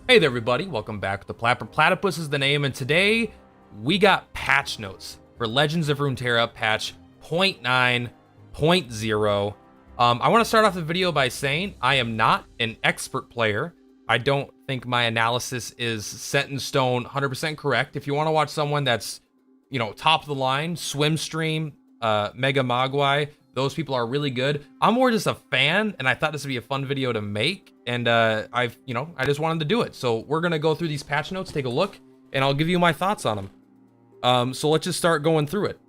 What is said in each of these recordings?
Hey there, everybody. Welcome back to Plat. Purplatypus is the name, and today we got patch notes for Legends of Runeterra patch 0.9.0. I want to start off the video by saying I am not an expert player. I don't think my analysis is set in stone 100% correct. If you want to watch someone that's, top of the line, Swimstream, Mega Mogwai, those people are really good. I'm more just a fan, and I thought this would be a fun video to make, and I just wanted to do it. So we're gonna go through these patch notes, take a look, and I'll give you my thoughts on them. So let's just start going through it.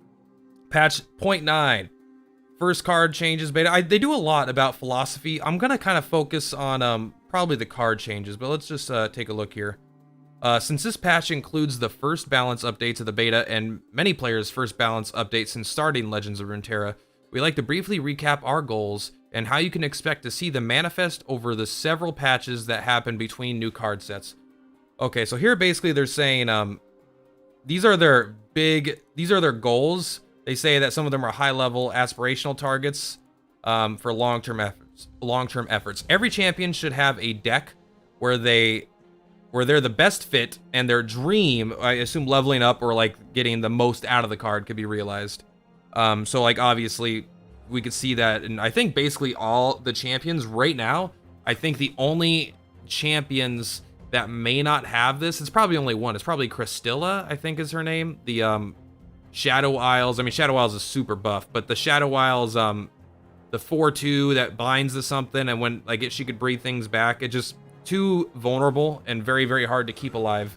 Patch 0.9, first card changes beta. They do a lot about philosophy. I'm gonna kind of focus on probably the card changes, but let's just take a look here. Since this patch includes the first balance update to the beta and many players' first balance update since starting Legends of Runeterra, we like to briefly recap our goals and how you can expect to see them manifest over the several patches that happen between new card sets. Okay, so here basically they're saying these are their goals. They say that some of them are high-level aspirational targets for long-term efforts. Every champion should have a deck where they're the best fit, and their dream, I assume leveling up or like getting the most out of the card, could be realized. So like obviously we could see that, and I think basically all the champions right now, I think the only champions that may not have this, it's probably only one. It's probably Crystilla, I think is her name. The Shadow Isles. I mean, Shadow Isles is super buff, but the Shadow Isles, the 4/2 that binds to something, and when like she could breathe things back, it just too vulnerable and very, very hard to keep alive.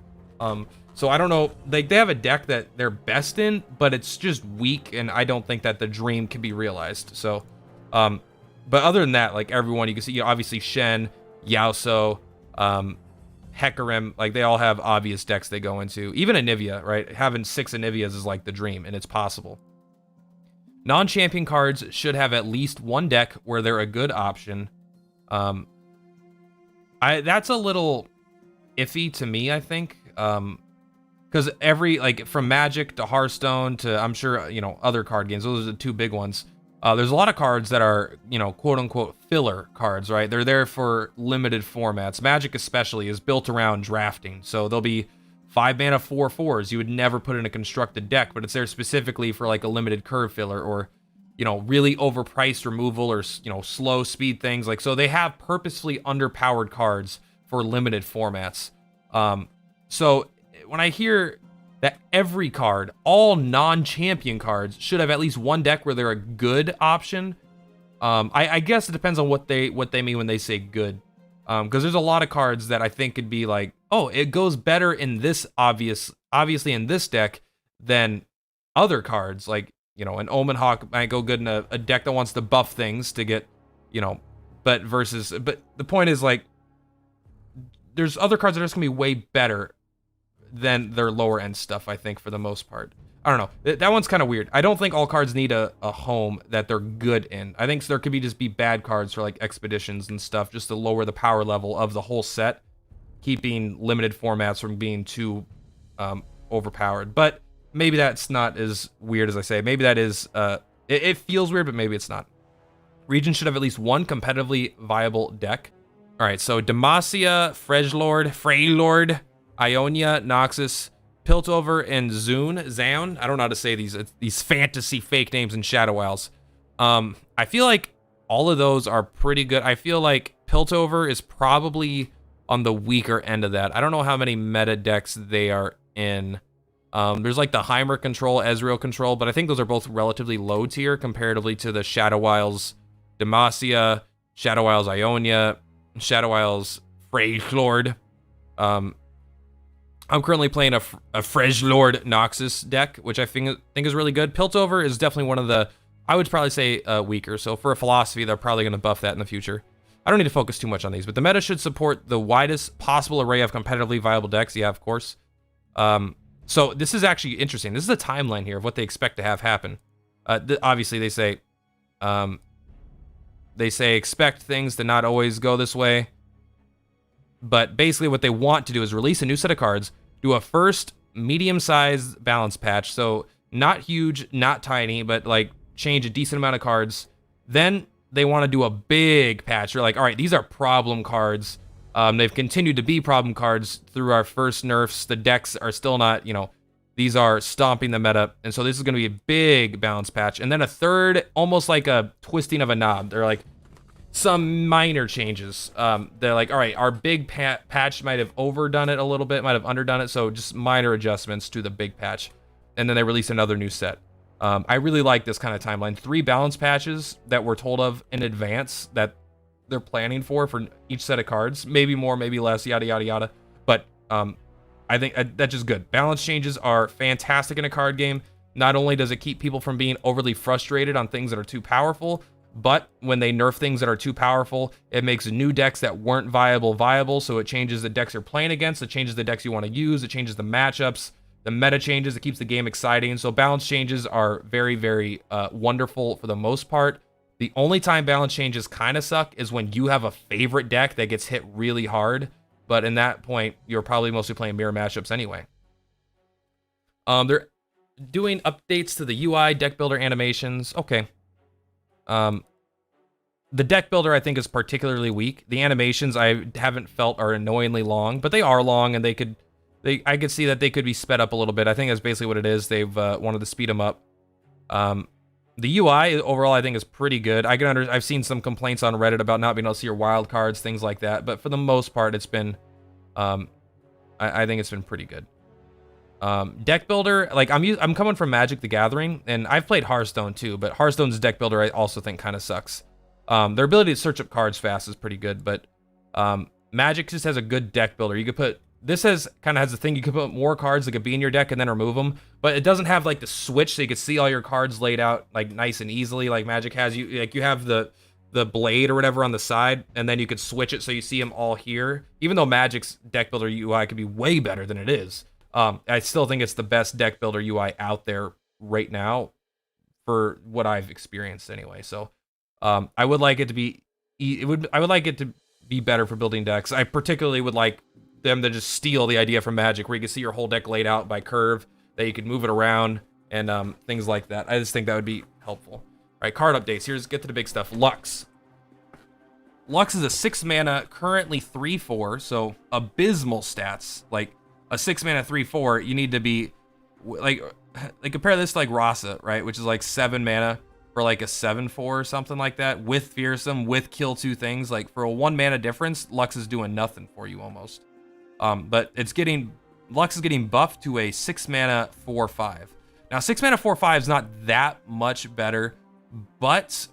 So I don't know, they have a deck that they're best in, but it's just weak, and I don't think that the dream can be realized. So, but other than that, like everyone, you can see, obviously Shen, Yasuo, Hecarim, like they all have obvious decks they go into. Even Anivia, right? Having 6 Anivias is like the dream, and it's possible. Non-champion cards should have at least one deck where they're a good option. That's a little iffy to me, I think. Because from Magic to Hearthstone to, I'm sure, other card games, those are the two big ones. There's a lot of cards that are, quote unquote filler cards, right? They're there for limited formats. Magic especially is built around drafting. So there'll be 5 mana 4/4s you would never put in a constructed deck, but it's there specifically for like a limited curve filler or, really overpriced removal or, slow speed things. Like, so they have purposefully underpowered cards for limited formats. So when I hear that every card, all non-champion cards, should have at least one deck where they're a good option, I guess it depends on what they mean when they say good. Because there's a lot of cards that I think could be like, oh, it goes better in this obviously in this deck than other cards. Like, an Omen Hawk might go good in a deck that wants to buff things to get, but the point is, like, there's other cards that are just gonna be way better than their lower end stuff, I think, for the most part. I don't know. That one's kind of weird. I don't think all cards need a home that they're good in. I think there could just be bad cards for like expeditions and stuff, just to lower the power level of the whole set, keeping limited formats from being too overpowered. But maybe that's not as weird as I say. Maybe that is, it feels weird, but maybe it's not. Region should have at least one competitively viable deck. All right, so Demacia, Freylord, Ionia, Noxus, Piltover, and Zaun. I don't know how to say these fantasy fake names in Shadow Isles. I feel like all of those are pretty good. I feel like Piltover is probably on the weaker end of that. I don't know how many meta decks they are in. There's like the Heimer control, Ezreal control, but I think those are both relatively low tier comparatively to the Shadow Isles Demacia, Shadow Isles Ionia, Shadow Isles Freylord. I'm currently playing a Freylord Noxus deck, which I think is really good. Piltover is definitely one of the, I would probably say, weaker. So for a philosophy, they're probably going to buff that in the future. I don't need to focus too much on these, but the meta should support the widest possible array of competitively viable decks. Yeah, of course. So this is actually interesting. This is a timeline here of what they expect to have happen. Obviously, they say expect things to not always go this way. But basically what they want to do is release a new set of cards, do a first medium-sized balance patch, so not huge, not tiny, but like change a decent amount of cards. Then they want to do a big patch. They're like, all right, these are problem cards. They've continued to be problem cards through our first nerfs. The decks are still not, these are stomping the meta. And so this is going to be a big balance patch. And then a third, almost like a twisting of a knob. They're like some minor changes. They're like, all right, our big patch might have overdone it a little bit, might have underdone it. So just minor adjustments to the big patch. And then they release another new set. I really like this kind of timeline. 3 balance patches that we're told of in advance that they're planning for each set of cards. Maybe more, maybe less, yada, yada, yada. But I think that's just good. Balance changes are fantastic in a card game. Not only does it keep people from being overly frustrated on things that are too powerful, but when they nerf things that are too powerful, it makes new decks that weren't viable. So it changes the decks you're playing against. It changes the decks you want to use. It changes the matchups. The meta changes. It keeps the game exciting. So balance changes are very, very wonderful for the most part. The only time balance changes kind of suck is when you have a favorite deck that gets hit really hard. But in that point, you're probably mostly playing mirror matchups anyway. They're doing updates to the UI, deck builder animations. Okay. The deck builder, I think, is particularly weak. The animations I haven't felt are annoyingly long, but they are long, and I could see that they could be sped up a little bit. I think that's basically what it is. They've wanted to speed them up. The UI overall, I think, is pretty good. I've seen some complaints on Reddit about not being able to see your wild cards, things like that. But for the most part, it's been, I think it's been pretty good. Deck builder, like I'm coming from Magic the Gathering, and I've played Hearthstone too. But Hearthstone's deck builder, I also think, kind of sucks. Their ability to search up cards fast is pretty good, but Magic just has a good deck builder. You could put This has the thing, you could put more cards that could be in your deck and then remove them, but it doesn't have like the switch so you can see all your cards laid out like nice and easily like Magic has. You have the blade or whatever on the side, and then you could switch it so you see them all here. Even though Magic's deck builder UI could be way better than it is, I still think it's the best deck builder UI out there right now for what I've experienced anyway. So I would like it to be I would like it to be better for building decks. I particularly would like them to just steal the idea from Magic, where you can see your whole deck laid out by curve, that you could move it around, and things like that. I just think that would be helpful. All right, card updates. Here's get to the big stuff. Lux. Lux is a 6 mana, currently 3/4, so abysmal stats. Like a 6 mana 3/4, you need to be like compare this to like Rasa, right, which is like 7 mana for like a 7/4 or something like that, with Fearsome, with kill 2 things. Like for a 1 mana difference, Lux is doing nothing for you almost. But Lux is getting buffed to a 6 mana 4/5. Now 6 mana 4/5 is not that much better, but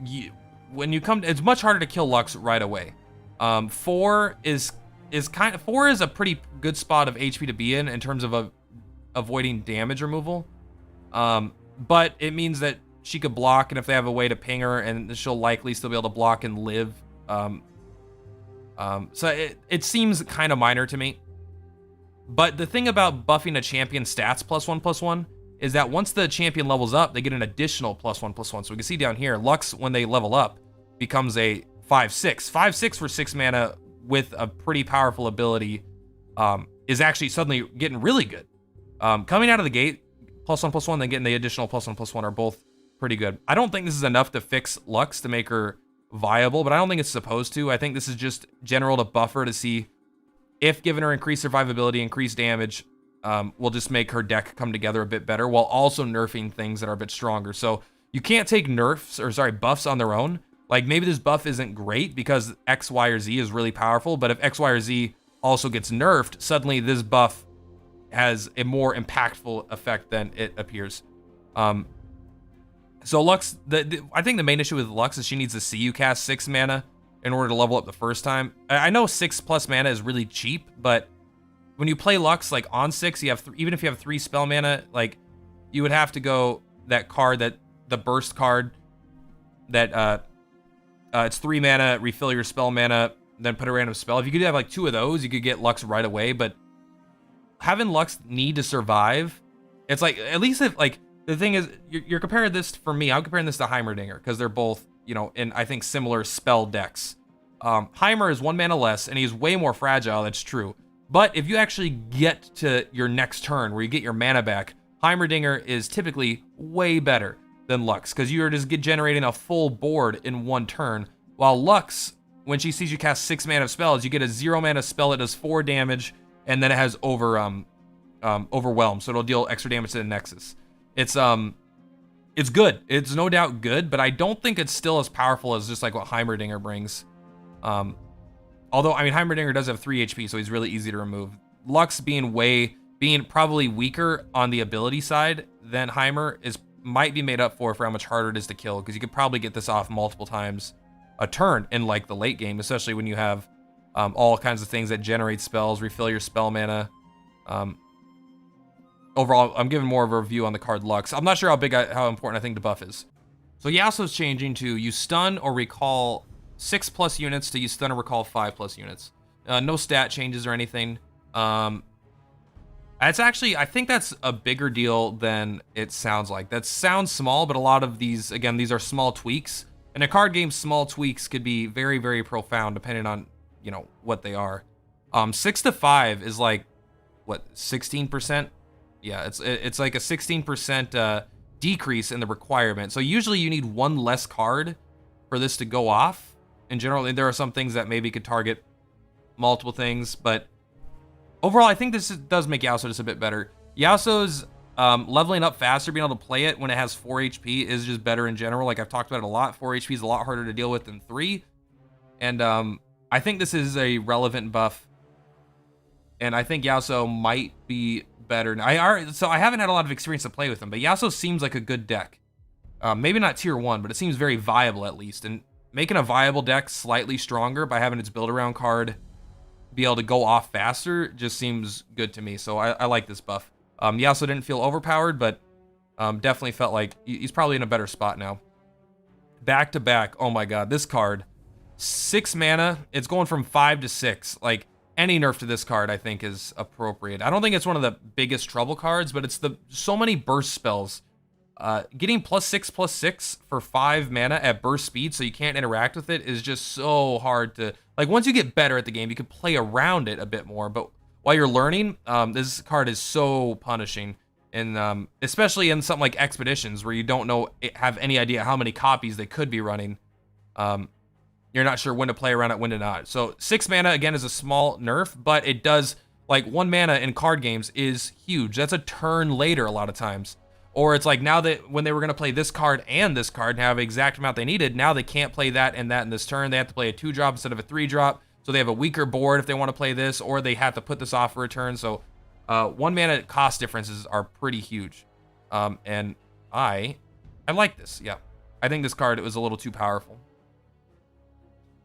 it's much harder to kill Lux right away. 4 is a pretty good spot of HP to be in terms of avoiding damage removal. But it means that she could block, and if they have a way to ping her, and she'll likely still be able to block and live. So it seems kind of minor to me. But the thing about buffing a champion stats +1/+1 is that once the champion levels up, they get an additional +1/+1. So we can see down here, Lux, when they level up, becomes a 5/6. 5/6 for 6 mana with a pretty powerful ability is actually suddenly getting really good. Coming out of the gate, +1/+1, then getting the additional +1/+1 are both pretty good. I don't think this is enough to fix Lux to make her viable, but I don't think it's supposed to. I think this is just general to buffer to see if giving her increased survivability, increased damage, will just make her deck come together a bit better, while also nerfing things that are a bit stronger. So you can't take buffs on their own. Like maybe this buff isn't great because X, Y, or Z is really powerful, but if X, Y, or Z also gets nerfed, suddenly this buff has a more impactful effect than it appears. So Lux, I think the main issue with Lux is she needs to see you cast 6 mana in order to level up the first time. I know 6+ mana is really cheap, but when you play Lux like on 6, you have even if you have 3 spell mana, like you would have to go that card, the burst card that it's 3 mana, refill your spell mana, then put a random spell. If you could have like 2 of those, you could get Lux right away. But having Lux need to survive, it's like, at least if like, the thing is, you're comparing this, for me, I'm comparing this to Heimerdinger, because they're both, in, I think, similar spell decks. Heimer is 1 mana less, and he's way more fragile, that's true. But if you actually get to your next turn, where you get your mana back, Heimerdinger is typically way better than Lux, because you're just generating a full board in 1 turn, while Lux when she sees you cast 6 mana spells, you get a 0 mana spell that does 4 damage, and then it has overwhelm, so it'll deal extra damage to the Nexus. It's good. It's no doubt good, but I don't think it's still as powerful as just like what Heimerdinger brings. Although, I mean, Heimerdinger does have 3 HP, so he's really easy to remove. Lux being probably weaker on the ability side than Heimer might be made up for how much harder it is to kill, because you could probably get this off multiple times a turn in like the late game, especially when you have all kinds of things that generate spells, refill your spell mana. Overall, I'm giving more of a review on the card Lux. I'm not sure how important I think the buff is. So Yasuo's changing to you stun or recall 6+ units to you stun or recall 5+ units. No stat changes or anything. It's actually, I think that's a bigger deal than it sounds like. That sounds small, but a lot of these, again, these are small tweaks. In a card game, small tweaks could be very, very profound depending on, you know, what they are. 6 to 5 is like, what, 16%? Yeah, it's like a 16% decrease in the requirement. So usually you need 1 less card for this to go off. In general, there are some things that maybe could target multiple things, but overall, I think this does make Yasuo just a bit better. Yasuo's leveling up faster, being able to play it when it has 4 HP is just better in general. Like I've talked about it a lot, 4 HP is a lot harder to deal with than 3. And I think this is a relevant buff. And I think Yasuo might be better. So I haven't had a lot of experience to play with him, but Yasuo seems like a good deck. Maybe not tier 1, but it seems very viable at least. And making a viable deck slightly stronger by having its build-around card be able to go off faster just seems good to me. So I like this buff. Yasuo didn't feel overpowered, but definitely felt like he's probably in a better spot now. Back to back. Oh my god, this card. 6 mana. It's going from 5 to 6. Like, any nerf to this card, I think, is appropriate. I don't think it's one of the biggest trouble cards, but it's so many burst spells. Getting +6/+6 for 5 mana at burst speed so you can't interact with it is just so hard to... Like, once you get better at the game, you can play around it a bit more, but while you're learning, this card is so punishing. And especially in something like Expeditions, where you don't have any idea how many copies they could be running. You're not sure when to play around it, when to not. So 6 mana, again, is a small nerf, but it does... Like, 1 mana in card games is huge. That's a turn later a lot of times. Or it's like now that when they were going to play this card and this card and have the exact amount they needed, now they can't play that and that in this turn. They have to play a 2-drop instead of a 3-drop. So they have a weaker board if they want to play this, or they have to put this off for a turn. So 1 mana cost differences are pretty huge. And I like this. Yeah, I think this card was a little too powerful.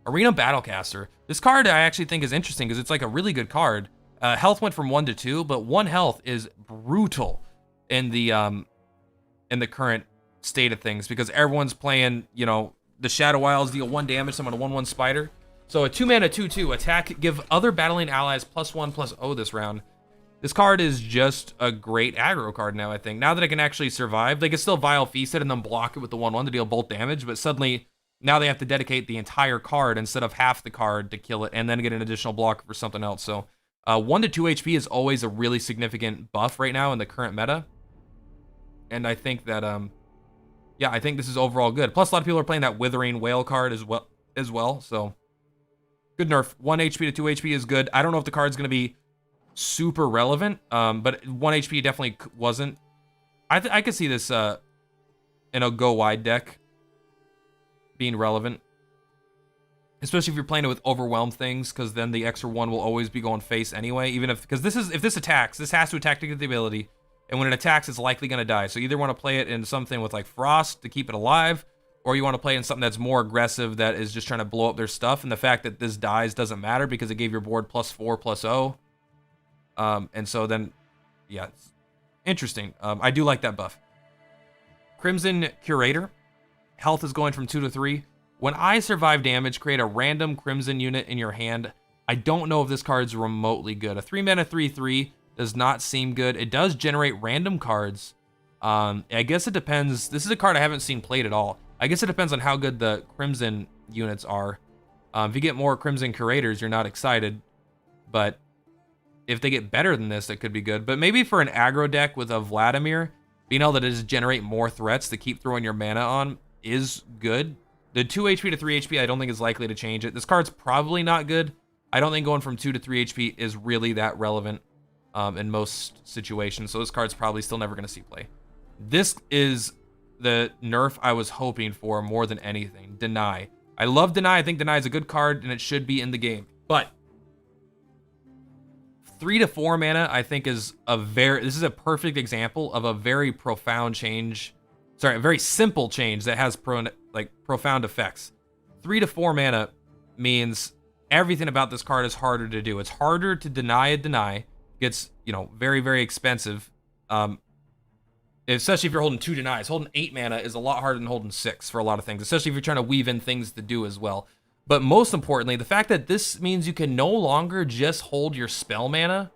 Arena Battlecaster. This card I actually think is interesting because it's like a really good card. Health went from 1 to 2, but 1 health is brutal in the current state of things because everyone's playing, you know, the Shadow Wilds deal 1 damage to someone, a 1/1 spider. So a 2 mana 2/2 attack, give other battling allies +1/+0 this round. This card is just a great aggro card now, I think. Now that it can actually survive, they can still Vile Feast it and then block it with the 1/1 to deal bolt damage, but suddenly now they have to dedicate the entire card instead of half the card to kill it and then get an additional block for something else. So 1 to 2 HP is always a really significant buff right now in the current meta. And I think that, yeah, I think this is overall good. Plus, a lot of people are playing that Withering Whale card as well. So, good nerf. 1 HP to 2 HP is good. I don't know if the card's going to be super relevant, but 1 HP definitely wasn't. I could see this in a go wide deck being relevant. Especially if you're playing it with overwhelmed things, because then the extra 1 will always be going face anyway. Even if, because if this attacks, this has to attack to get the ability. And when it attacks, it's likely going to die. So you either want to play it in something with like Frost to keep it alive, or you want to play it in something that's more aggressive that is just trying to blow up their stuff. And the fact that this dies doesn't matter because it gave your board +4/+0. And so then, yeah, it's interesting. I do like that buff. Crimson Curator. Health is going from 2 to 3. When I survive damage, create a random Crimson unit in your hand. I don't know if this card's remotely good. A 3 mana 3/3. Does not seem good. It does generate random cards. I guess it depends. This is a card I haven't seen played at all. I guess it depends on how good the Crimson units are. If you get more Crimson Curators, you're not excited. But if they get better than this, it could be good. But maybe for an aggro deck with a Vladimir, being able to just generate more threats to keep throwing your mana on is good. The 2 HP to 3 HP, I don't think is likely to change it. This card's probably not good. I don't think going from 2 to 3 HP is really that relevant in most situations. So this card's probably still never going to see play. This is the nerf I was hoping for more than anything. Deny. I love Deny. I think Deny is a good card and it should be in the game. But 3 to 4 mana, I think this is a perfect example of a very profound change. Sorry, a very simple change that has profound effects. 3 to 4 mana means everything about this card is harder to do. It's harder to deny a deny. Gets, very, very expensive. Especially if you're holding 2 denies. Holding 8 mana is a lot harder than holding 6 for a lot of things, especially if you're trying to weave in things to do as well. But most importantly, the fact that this means you can no longer just hold your spell mana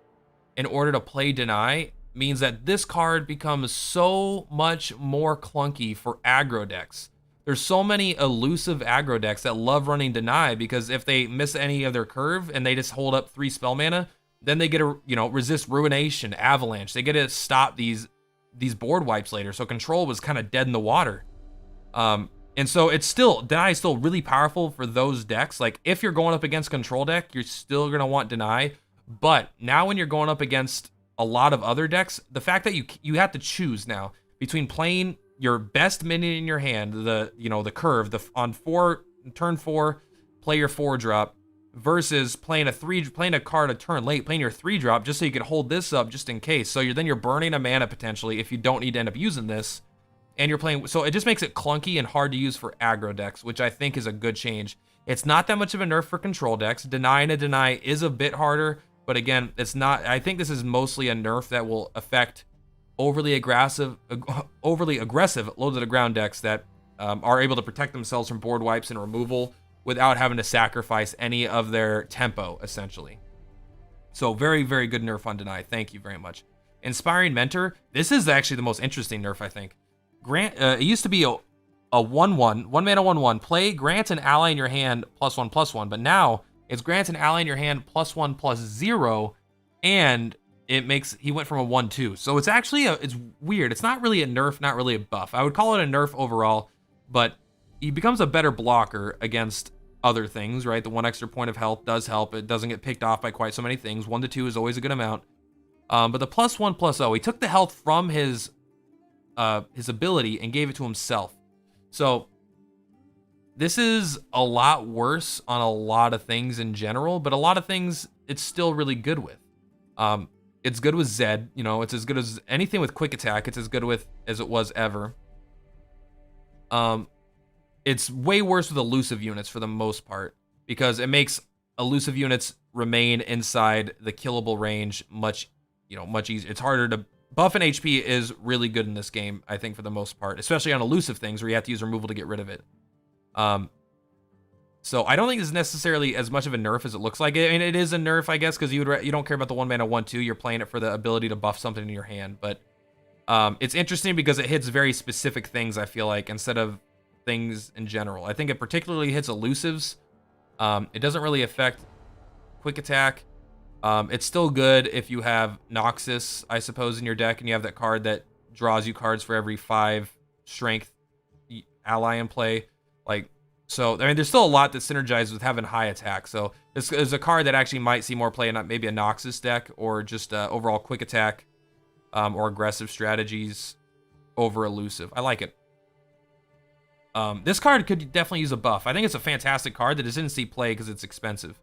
in order to play deny means that this card becomes so much more clunky for aggro decks. There's so many elusive aggro decks that love running deny because if they miss any of their curve and they just hold up 3 spell mana, then they get to, resist Ruination, Avalanche. They get to stop these board wipes later. So control was kind of dead in the water. And so deny is still really powerful for those decks. Like if you're going up against control deck, you're still gonna want deny. But now when you're going up against a lot of other decks, the fact that you have to choose now between playing your best minion in your hand, the curve, on turn 4, play your 4-drop, versus playing a card a turn late, playing your 3-drop just so you can hold this up just in case. So you're burning a mana potentially if you don't need to end up using this. And you're playing, so it just makes it clunky and hard to use for aggro decks, which I think is a good change. It's not that much of a nerf for control decks. Denying a deny is a bit harder, but again, it's not. I think this is mostly a nerf that will affect overly aggressive low to the ground decks that are able to protect themselves from board wipes and removal without having to sacrifice any of their tempo, essentially. So very, very good nerf on deny. Thank you very much. Inspiring Mentor. This is actually the most interesting nerf, I think. It used to be a 1/1, 1 mana 1/1. Play, grant an ally in your hand +1/+1, but now it's grant an ally in your hand +1/+0, and he went from a 1/2. So it's actually it's weird. It's not really a nerf, not really a buff. I would call it a nerf overall, but he becomes a better blocker against other things, right? The 1 extra point of health does help. It doesn't get picked off by quite so many things. 1 to 2 is always a good amount. But the +1/+0, he took the health from his ability and gave it to himself. So this is a lot worse on a lot of things in general, but a lot of things it's still really good with. It's good with Zed, it's as good as anything with quick attack. It's as good with as it was ever. It's way worse with elusive units for the most part because it makes elusive units remain inside the killable range much easier. It's harder to buff, and HP is really good in this game, I think, for the most part, especially on elusive things where you have to use removal to get rid of it. So I don't think it's necessarily as much of a nerf as it looks like. I mean, it is a nerf, I guess, because you don't care about the 1 mana 1/2. You're playing it for the ability to buff something in your hand. But it's interesting because it hits very specific things, I feel like, instead of things in general. I think it particularly hits elusives. It doesn't really affect quick attack. It's still good if you have Noxus, I suppose, in your deck, and you have that card that draws you cards for every 5 strength ally in play. So, I mean, there's still a lot that synergizes with having high attack. So, this is a card that actually might see more play in maybe a Noxus deck or just overall quick attack or aggressive strategies over elusive. I like it. This card could definitely use a buff. I think it's a fantastic card that just didn't see play because it's expensive.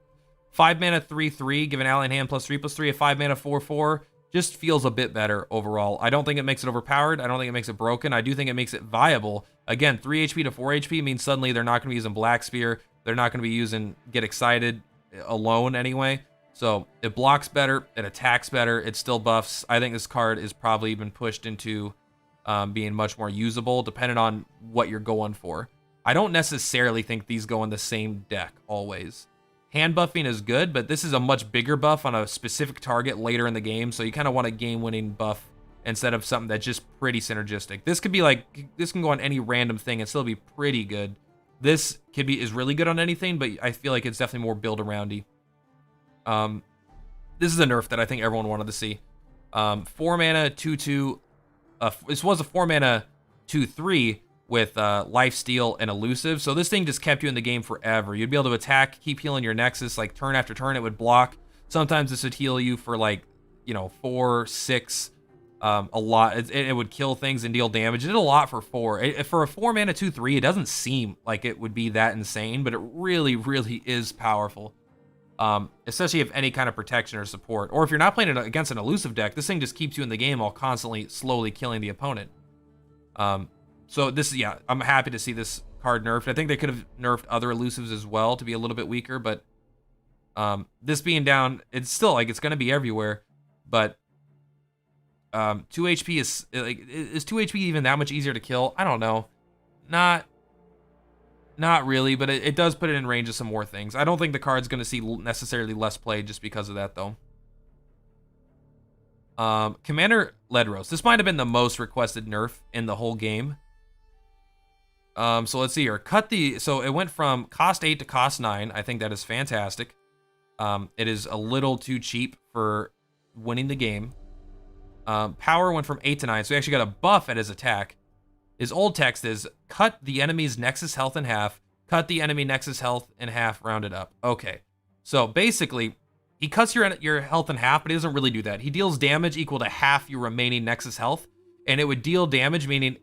5 mana 3/3, give an ally in hand +3/+3. A 5 mana 4/4 just feels a bit better overall. I don't think it makes it overpowered. I don't think it makes it broken. I do think it makes it viable. Again, 3 HP to 4 HP means suddenly they're not going to be using Black Spear. They're not going to be using Get Excited alone anyway. So it blocks better. It attacks better. It still buffs. I think this card is probably been pushed into being much more usable depending on what you're going for. I don't necessarily think these go in the same deck always. Hand buffing is good, but this is a much bigger buff on a specific target later in the game, so you kind of want a game-winning buff instead of something that's just pretty synergistic. This can go on any random thing and still be pretty good. This is really good on anything, but I feel like it's definitely more build-aroundy. This is a nerf that I think everyone wanted to see. 4 mana 2/2. This was a 4 mana 2/3, with lifesteal and elusive. So this thing just kept you in the game forever. You'd be able to attack, keep healing your Nexus, like turn after turn, it would block. Sometimes this would heal you for like, you know, 4, 6, a lot. It would kill things and deal damage. It did a lot for 4. For a 4 mana 2/3, it doesn't seem like it would be that insane, but it really, really is powerful. Especially if any kind of protection or support, or if you're not playing it against an elusive deck, this thing just keeps you in the game while constantly slowly killing the opponent. So this, yeah, I'm happy to see this card nerfed. I think they could have nerfed other elusives as well to be a little bit weaker, but this being down, it's still like it's going to be everywhere. But 2 HP is like, is 2 HP even that much easier to kill? I don't know. Not really, but it does put it in range of some more things. I don't think the card's going to see necessarily less play just because of that, though. Commander Ledros. This might have been the most requested nerf in the whole game. So let's see here. So it went from cost 8 to cost 9. I think that is fantastic. It is a little too cheap for winning the game. Power went from 8 to 9, so he actually got a buff at his attack. His old text is, cut the enemy's Nexus health in half, cut the enemy Nexus health in half, rounded up. Okay, so basically, he cuts your health in half, but he doesn't really do that. He deals damage equal to half your remaining Nexus health, and it would deal damage, meaning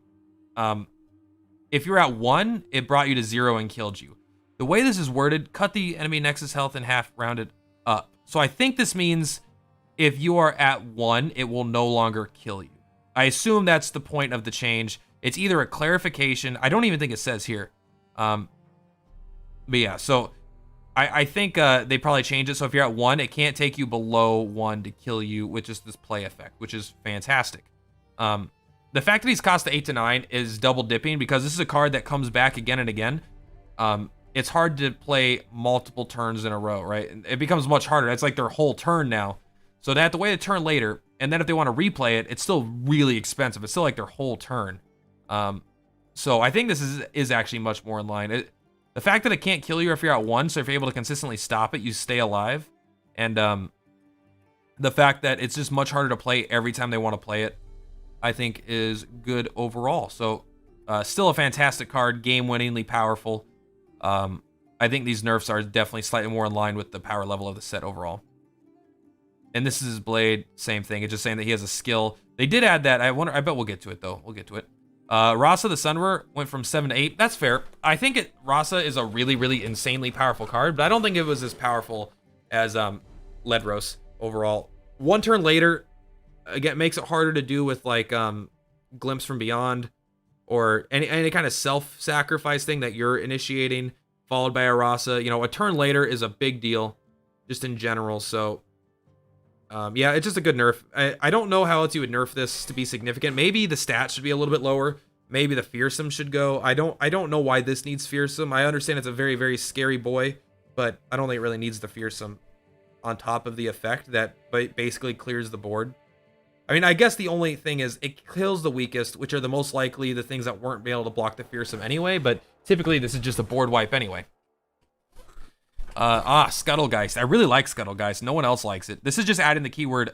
if you're at 1, it brought you to 0 and killed you. The way this is worded, cut the enemy Nexus health in half, rounded up. So I think this means if you are at 1, it will no longer kill you. I assume that's the point of the change. It's either a clarification. I don't even think it says here. But yeah, so I think they probably changed it. So if you're at 1, it can't take you below 1 to kill you with just this play effect, which is fantastic. The fact that he's cost 8 to 9 is double dipping because this is a card that comes back again and again. It's hard to play multiple turns in a row, right? It becomes much harder. It's like their whole turn now. So they have to wait a turn later, and then if they want to replay it, it's still really expensive. It's still like their whole turn. So I think this is actually much more in line. The fact that it can't kill you if you're at 1, so if you're able to consistently stop it, you stay alive. And the fact that it's just much harder to play every time they want to play it, I think is good overall. So still a fantastic card, game-winningly powerful. I think these nerfs are definitely slightly more in line with the power level of the set overall. And this is his blade, same thing. It's just saying that he has a skill. They did add that. I bet we'll get to it, though. We'll get to it. Rasa the Sunwear went from 7 to 8. That's fair. I think Rasa is a really, really insanely powerful card, but I don't think it was as powerful as Ledros overall. 1 turn later, again, makes it harder to do with like Glimpse from Beyond or any kind of self-sacrifice thing that you're initiating, followed by a Rasa. You know, a turn later is a big deal, just in general. So yeah, it's just a good nerf. I don't know how else you would nerf this to be significant. Maybe the stats should be a little bit lower. Maybe the fearsome should go. I don't know why this needs fearsome. I understand it's a very, very scary boy, but I don't think it really needs the fearsome on top of the effect that basically clears the board. I mean, I guess the only thing is it kills the weakest, which are the most likely the things that weren't able to block the fearsome anyway, but typically this is just a board wipe anyway. Scuttlegeist. I really like Scuttlegeist. No one else likes it. This is just adding the keyword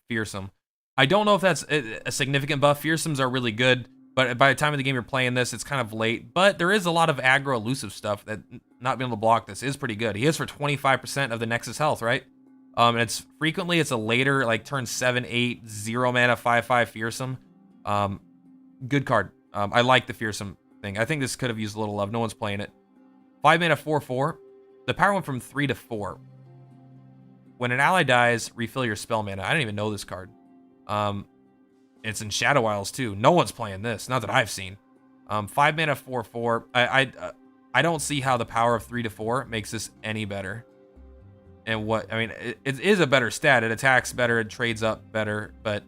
fearsome. I don't know if that's a significant buff. Fearsomes are really good, but by the time of the game you're playing this, it's kind of late. But there is a lot of aggro elusive stuff that not being able to block this is pretty good. He is for 25% of the Nexus health, right? And it's a later, like turn 7, 8, 0 mana, 5/5 fearsome. Good card. I like the fearsome thing. I think this could have used a little love. No one's playing it. 5 mana, 4/4. The power went from 3 to 4. When an ally dies, refill your spell mana. I didn't even know this card. It's in Shadow Isles too. No one's playing this, not that I've seen. 5 mana, 4/4. I don't see how the power of 3 to 4 makes this any better. And it is a better stat. It attacks better, it trades up better, but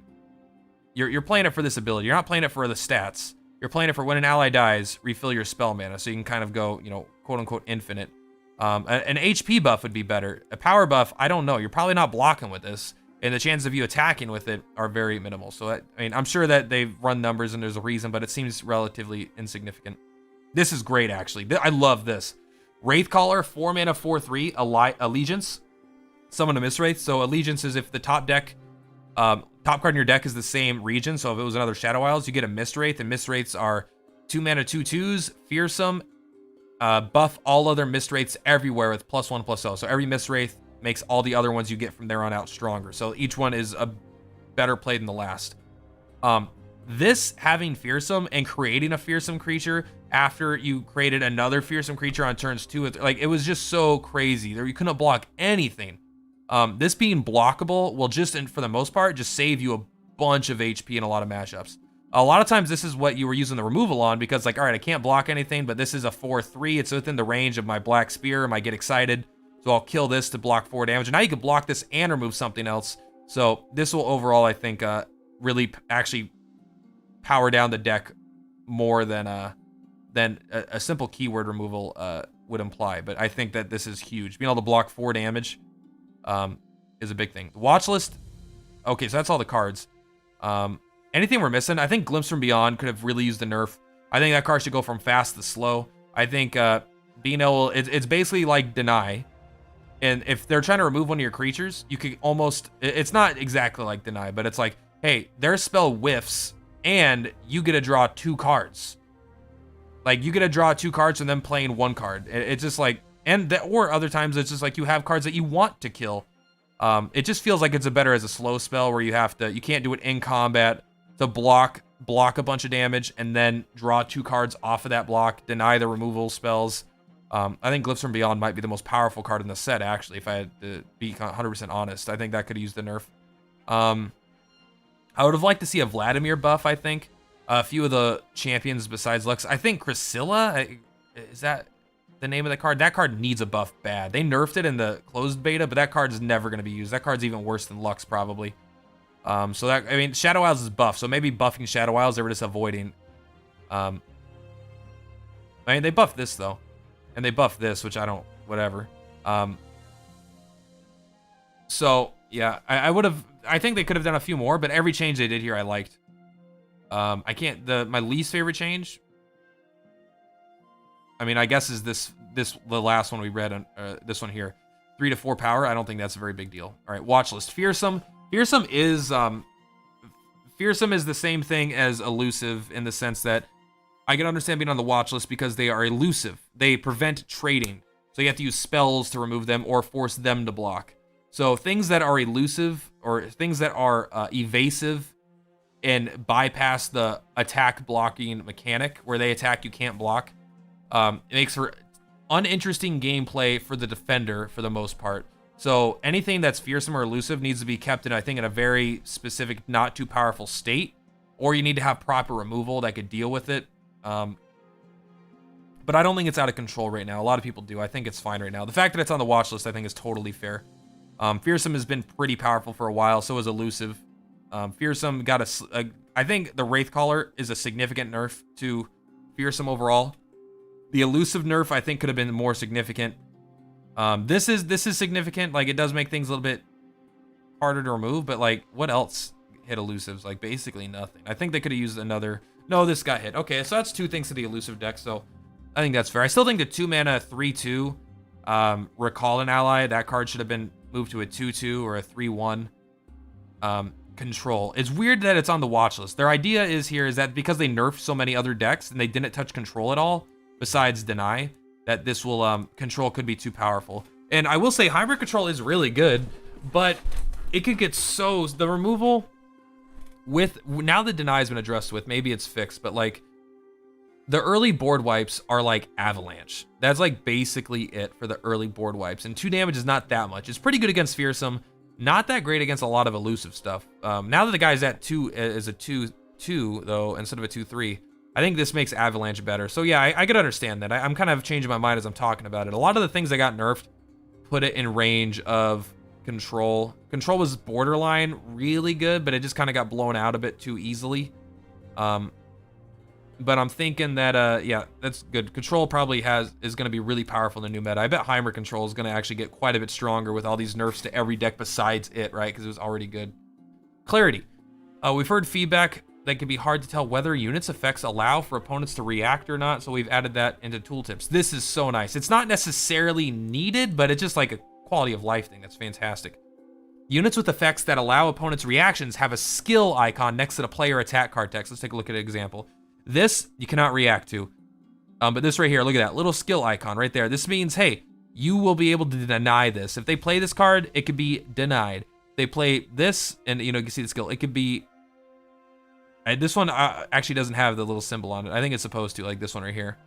you're playing it for this ability. You're not playing it for the stats. You're playing it for when an ally dies, refill your spell mana, so you can kind of go, you know, quote unquote infinite. An HP buff would be better. A power buff, I don't know. You're probably not blocking with this, and the chances of you attacking with it are very minimal. So, I'm sure that they've run numbers and there's a reason, but it seems relatively insignificant. This is great, actually. I love this. Wraithcaller, 4 mana, 4/3, Allegiance. Summon a Mistwraith. So Allegiance is if the top card in your deck is the same region. So if it was another Shadow Isles, you get a Mistwraith, and Mistwraiths are 2 mana 2/2s, fearsome, buff all other mist wraiths everywhere with +1/+0. So every mist wraith makes all the other ones you get from there on out stronger. So each one is a better play than the last. This having fearsome and creating a fearsome creature after you created another fearsome creature on turns 2, like it was just so crazy. There you couldn't block anything. This being blockable will just, and for the most part, just save you a bunch of HP in a lot of matchups. A lot of times this is what you were using the removal on because like, all right, I can't block anything, but this is a 4/3. It's within the range of my black spear. I might get excited. So I'll kill this to block 4 damage. And now you can block this and remove something else. So this will overall, I think, really actually power down the deck more than a simple keyword removal would imply. But I think that this is huge. Being able to block 4 damage is a big thing. The watch list. Okay, so that's all the cards. Anything we're missing? I think Glimpse from Beyond could have really used the nerf. I think that card should go from fast to slow. I think being able, it's basically like Deny. And if they're trying to remove one of your creatures, you could almost, it's not exactly like Deny, but it's like, hey, their spell whiffs and you get to draw 2 cards. Like you get to draw 2 cards and then playing 1 card. It's just like, or other times it's just like you have cards that you want to kill. It just feels like it's better as a slow spell where you can't do it in combat to block a bunch of damage and then draw 2 cards off of that block, deny the removal spells. I think Glyphs from Beyond might be the most powerful card in the set, actually, if I had to be 100% honest. I think that could use the nerf. I would have liked to see a Vladimir buff, I think. A few of the champions besides Lux. I think Chrysilla, is that the name of the card? That card needs a buff bad. They nerfed it in the closed beta, but that card is never going to be used. That card's even worse than Lux, probably. So that, I mean, Shadow Isles is buff, so maybe buffing Shadow Isles, they were just avoiding. I mean, they buffed this, though. And they buffed this, which I don't, whatever. So, yeah, I think they could have done a few more, but every change they did here, I liked. My least favorite change, I mean, I guess is the last one we read on, this one here. 3 to 4 power, I don't think that's a very big deal. All right, watch list. Fearsome. Fearsome is the same thing as elusive in the sense that I can understand being on the watch list because they are elusive. They prevent trading. So you have to use spells to remove them or force them to block. So things that are elusive or things that are evasive and bypass the attack blocking mechanic where they attack, you can't block. It makes for uninteresting gameplay for the defender for the most part. So anything that's fearsome or elusive needs to be kept in, I think, in a very specific, not too powerful state, or you need to have proper removal that could deal with it. But I don't think it's out of control right now. A lot of people do. I think it's fine right now. The fact that it's on the watch list, I think, is totally fair. Fearsome has been pretty powerful for a while. So is elusive. Fearsome got I think the Wraithcaller is a significant nerf to fearsome overall. The elusive nerf, I think, could have been more significant. This is significant. Like, it does make things a little bit harder to remove, but like, what else hit elusives? Like, basically nothing. I think they could have used another. No, this got hit. Okay, so that's 2 things to the elusive deck. So I think that's fair. I still think the 2 mana 3/2 recall an ally. That card should have been moved to a 2/2 or a 3/1 control. It's weird that it's on the watch list. Their idea is that because they nerfed so many other decks and they didn't touch control at all, besides deny, that this will control could be too powerful. And I will say hybrid control is really good, but it could get the removal with now the deny has been addressed with, maybe it's fixed, but like the early board wipes are like avalanche. That's like basically it for the early board wipes, and 2 damage is not that much. It's pretty good against fearsome, not that great against a lot of elusive stuff. Now that the guy's at 2 is a 2/2 though instead of a 2/3, I think this makes avalanche better. So yeah, I could understand that. I'm kind of changing my mind as I'm talking about it. A lot of the things that got nerfed put it in range of control. Control was borderline really good, but it just kind of got blown out a bit too easily. But I'm thinking that yeah, that's good. Control probably is going to be really powerful in the new meta. I bet Heimer control is going to actually get quite a bit stronger with all these nerfs to every deck besides it, right? Because it was already good. Clarity. We've heard feedback that can be hard to tell whether units effects allow for opponents to react or not, so we've added that into tooltips. This is so nice. It's not necessarily needed, but it's just like a quality of life thing. That's fantastic. Units with effects that allow opponents' reactions have a skill icon next to the player attack card text. Let's take a look at an example. This you cannot react to. But this right here, look at that little skill icon right there. This means, hey, you will be able to deny this. If they play this card, it could be denied. They play this, and you know, you can see the skill. It could be. This one actually doesn't have the little symbol on it. I think it's supposed to, like this one right here.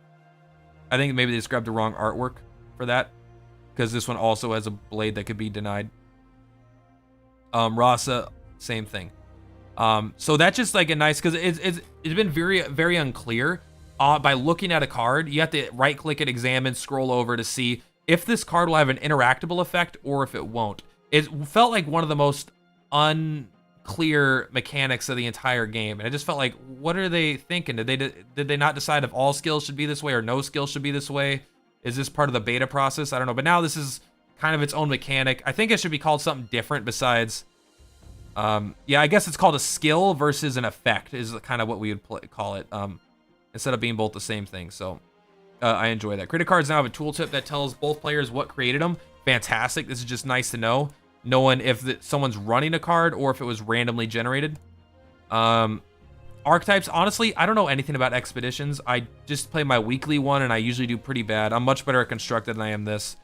I think maybe they just grabbed the wrong artwork for that, because this one also has a blade that could be denied. Rasa, same thing. So that's just like a nice, because it's been very unclear. By looking at a card, you have to right click it, examine, scroll over to see if this card will have an interactable effect or if it won't. It felt like one of the most unclear mechanics of the entire game, and I just felt like, what are they thinking? Did they not decide if all skills should be this way or no skills should be this way? Is this part of the beta process? I don't know, but now this is kind of its own mechanic. I think it should be called something different besides, yeah, I guess it's called a skill versus an effect is kind of what we would call it, instead of being both the same thing. So I enjoy that. Creative cards now have a tooltip that tells both players what created them. Fantastic. This is just nice to know, knowing if someone's running a card or if it was randomly generated. Archetypes, honestly, I don't know anything about expeditions. I just play my weekly one, and I usually do pretty bad. I'm much better at constructed than I am this.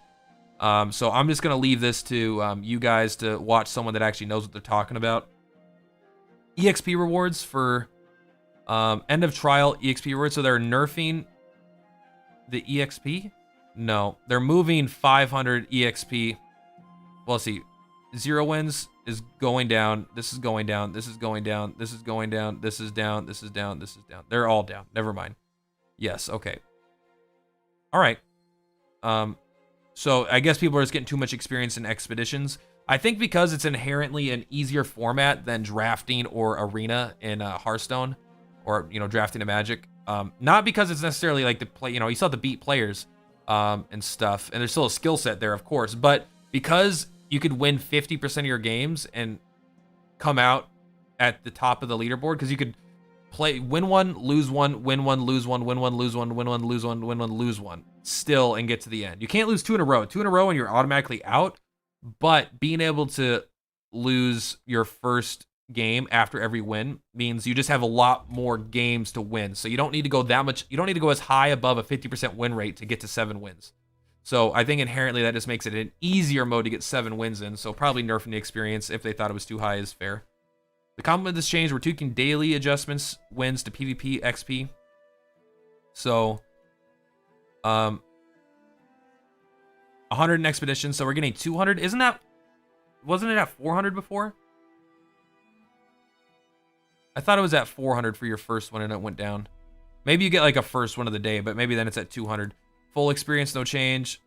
So I'm just going to leave this to you guys to watch someone that actually knows what they're talking about. EXP rewards for end of trial EXP rewards. So they're nerfing the EXP? No, they're moving 500 EXP. Well, let's see. 0 wins is going down. This is going down. This is going down. This is going down. This is down. This is down. This is down. They're all down. Never mind. Yes. Okay. All right. So I guess people are just getting too much experience in expeditions. I think because it's inherently an easier format than drafting or arena in Hearthstone, or you know, drafting a Magic. Not because it's necessarily like the play. You know, you still have to beat players and stuff, and there's still a skill set there, of course. But because you could win 50% of your games and come out at the top of the leaderboard, because you could win one, lose one, win one, lose one, win one, lose one, win one, lose one, win one, lose one, still, and get to the end. You can't lose 2 in a row. 2 in a row and you're automatically out. But being able to lose your first game after every win means you just have a lot more games to win. So you don't need to go that much. You don't need to go as high above a 50% win rate to get to 7 wins. So I think inherently that just makes it an easier mode to get 7 wins in. So probably nerfing the experience if they thought it was too high is fair. The complement of this change, we're tweaking daily adjustments wins to PvP XP. So 100 in expedition, so we're getting 200. Wasn't it at 400 before? I thought it was at 400 for your first one and it went down. Maybe you get like a first one of the day, but maybe then it's at 200. Full experience, no change.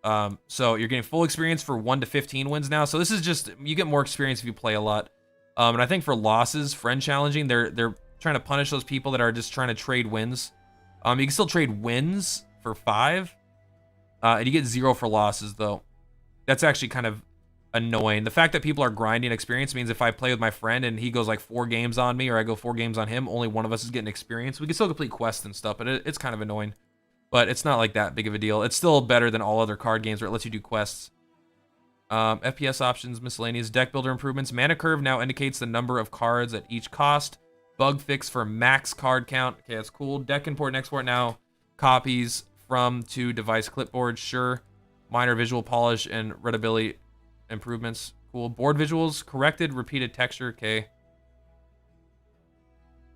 So you're getting full experience for 1 to 15 wins now. So this is just, you get more experience if you play a lot. And I think for losses, friend challenging, they're trying to punish those people that are just trying to trade wins. You can still trade wins for 5. And you get 0 for losses, though. That's actually kind of annoying. The fact that people are grinding experience means if I play with my friend and he goes like 4 games on me, or I go 4 games on him, only one of us is getting experience. We can still complete quests and stuff, but it's kind of annoying. But it's not like that big of a deal. It's still better than all other card games where it lets you do quests. FPS options, miscellaneous, deck builder improvements. Mana curve now indicates the number of cards at each cost. Bug fix for max card count. Okay, that's cool. Deck import and export now copies from to device clipboard. Sure. Minor visual polish and readability improvements. Cool. Board visuals corrected. Repeated texture. Okay.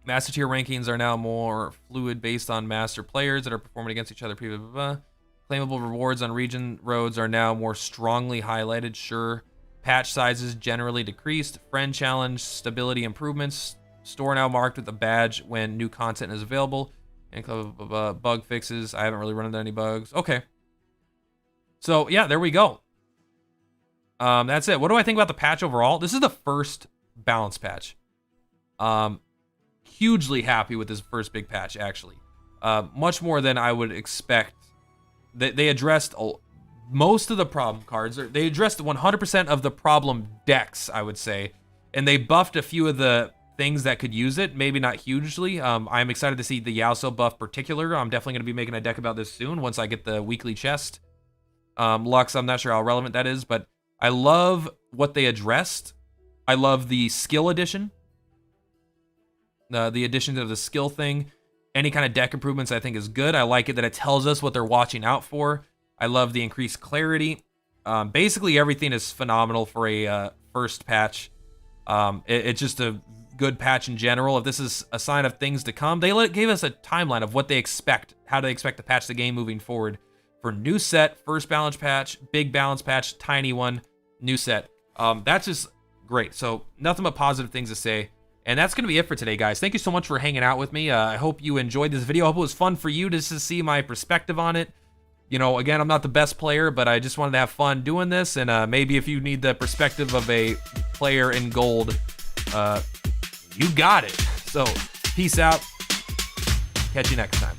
Master tier rankings are now more fluid based on master players that are performing against each other. Blah, blah, blah. Claimable rewards on region roads are now more strongly highlighted. Sure. Patch sizes generally decreased. Friend challenge stability improvements. Store now marked with a badge when new content is available. And bug fixes. I haven't really run into any bugs. Okay. So yeah, there we go. That's it. What do I think about the patch overall? This is the first balance patch. Hugely happy with this first big patch, actually. Much more than I would expect. They addressed most of the problem cards. They addressed 100% of the problem decks, I would say. And they buffed a few of the things that could use it, maybe not hugely. I'm excited to see the Yasuo buff particular. I'm definitely going to be making a deck about this soon once I get the weekly chest. Lux, I'm not sure how relevant that is, but I love what they addressed. I love the skill addition. The addition of the skill thing. Any kind of deck improvements I think is good. I like it that it tells us what they're watching out for. I love the increased clarity. Basically everything is phenomenal for a first patch. It's just a good patch in general. If this is a sign of things to come, they gave us a timeline of what they expect, how they expect to patch the game moving forward. For new set, first balance patch, big balance patch, tiny one, new set. That's just great. So nothing but positive things to say. And that's going to be it for today, guys. Thank you so much for hanging out with me. I hope you enjoyed this video. I hope it was fun for you just to see my perspective on it. You know, again, I'm not the best player, but I just wanted to have fun doing this. And maybe if you need the perspective of a player in gold, you got it. So peace out. Catch you next time.